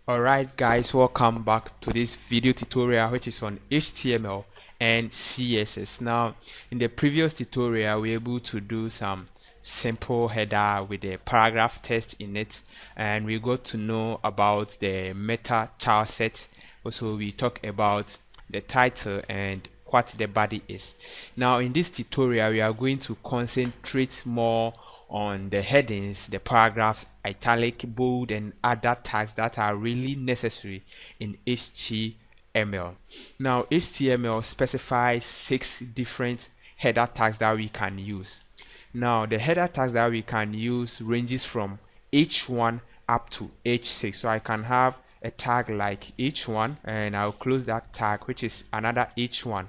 Alright guys, welcome back to this video tutorial which is on HTML and CSS. Now in the previous tutorial we were able to do some simple header with a paragraph text in it, and we got to know about the meta child set. Also we talked about the title and what the body is. Now in this tutorial we are going to concentrate more on the headings, the paragraphs, italic, bold, and other tags that are really necessary in HTML. Now, HTML specifies 6 different header tags that we can use. Now, the header tags that we can use ranges from H1 up to H6. So I can have a tag like H1 and I'll close that tag, which is another H1.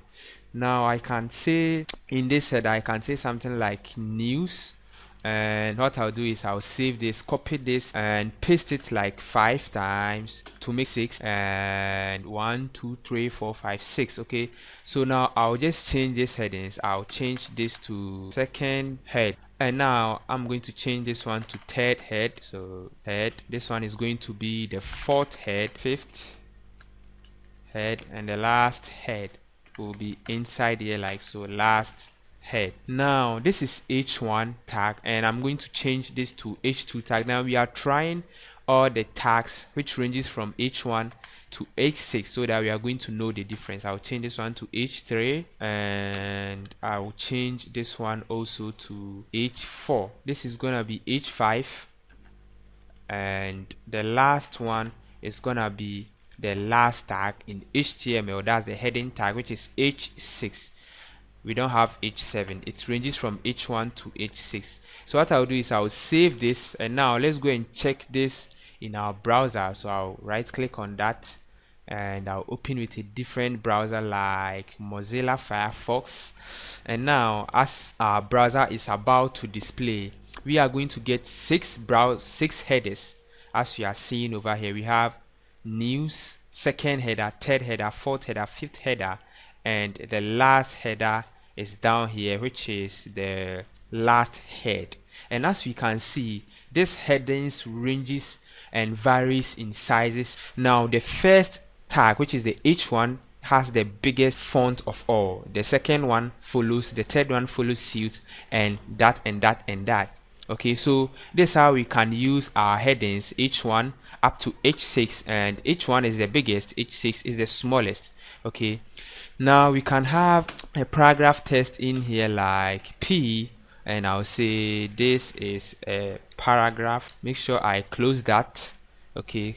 Now I can say in this header I can say something like news, and what I'll do is I'll save this, copy this, and paste it like 5 times to make 6, and 1 2 3 4 5 6. Okay, so now I'll just change these headings. I'll change this to second head, and now I'm going to change this one to third head. So third, this one is going to be the fourth head, fifth head, and the last head will be inside here like so, last head. Now this is H1 tag, and I'm going to change this to H2 tag. Now we are trying all the tags which ranges from H1 to H6 so that we are going to know the difference. I'll change this one to H3, and I'll change this one also to H4. This is gonna be H5, and the last one is gonna be the last tag in HTML. That's the heading tag, which is H6. We don't have H7. It ranges from H1 to H6. So what I'll do is I'll save this, and now let's go and check this in our browser. So I'll right click on that and I'll open with a different browser like Mozilla Firefox. And now as our browser is about to display, we are going to get 6 headers. As we are seeing over here, we have news, second header, third header, fourth header, fifth header, and the last header is down here, which is the last head. And as we can see, this headings ranges and varies in sizes. Now the first tag, which is the H1, has the biggest font of all. The second one follows, the third one follows suit, and that and that and that. Okay, so this is how we can use our headings H1 up to H6, and H1 is the biggest, H6 is the smallest. Okay, now we can have a paragraph text in here like P, and I'll say this is a paragraph. Make sure I close that. Okay,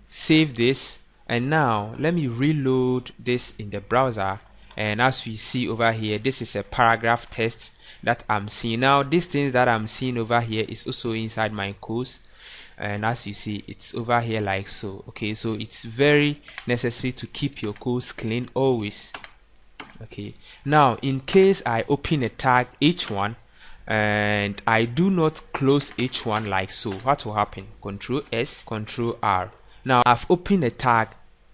save this, and now let me reload this in the browser, and as we see over here, this is a paragraph text that I'm seeing. Now these things that I'm seeing over here is also inside my course, and as you see, it's over here like so. Okay, so it's very necessary to keep your course clean always. Okay, now in case I open a tag H1 and I do not close H1 like so, what will happen? Control S, Control R. Now I've opened a tag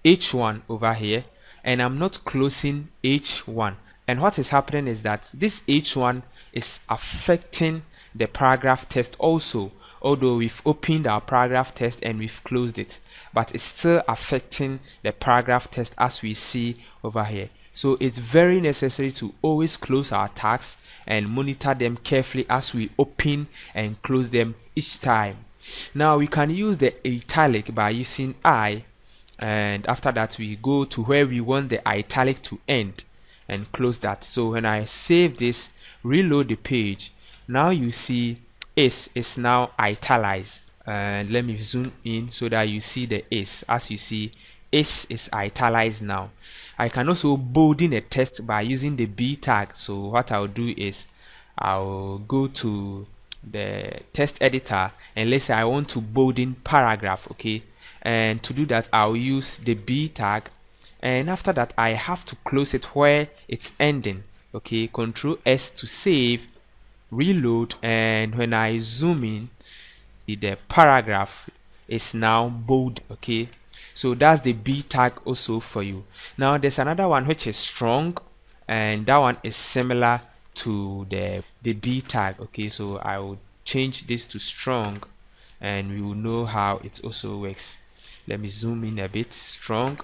H1 over here and I'm not closing H1, and what is happening is that this H1 is affecting the paragraph text also. Although we've opened our paragraph text and we've closed it, but it's still affecting the paragraph text as we see over here. So it's very necessary to always close our tags and monitor them carefully as we open and close them each time. Now we can use the italic by using I, and after that we go to where we want the italic to end and close that. So when I save this, reload the page, now you see is now italicized, and let me zoom in so that you see the is. As you see, is italicized now. I can also bolden a text by using the B tag. So what I'll do is I'll go to the text editor, and let's say I want to bolden paragraph. Okay, and to do that I'll use the B tag, and after that I have to close it where it's ending. Okay, Control S to save, reload, and when I zoom in, the paragraph is now bold. Okay, so that's the B tag also for you. Now there's another one which is strong, and that one is similar to the B tag. Okay, so I will change this to strong, and we will know how it also works. Let me zoom in a bit. Strong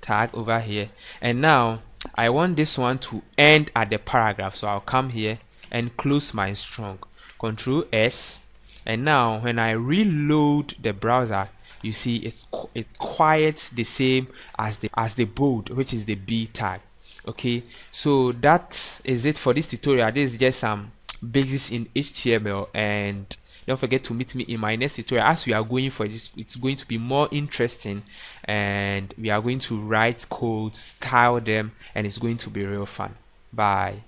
tag over here, and now I want this one to end at the paragraph, so I'll come here and close my strong. Control S, and now when I reload the browser, you see it quiets the same as the bold, which is the B tag. Okay, so that is it for this tutorial. This is just some basics in HTML, and don't forget to meet me in my next tutorial. As we are going for this, it's going to be more interesting, and we are going to write codes, style them, and it's going to be real fun. Bye.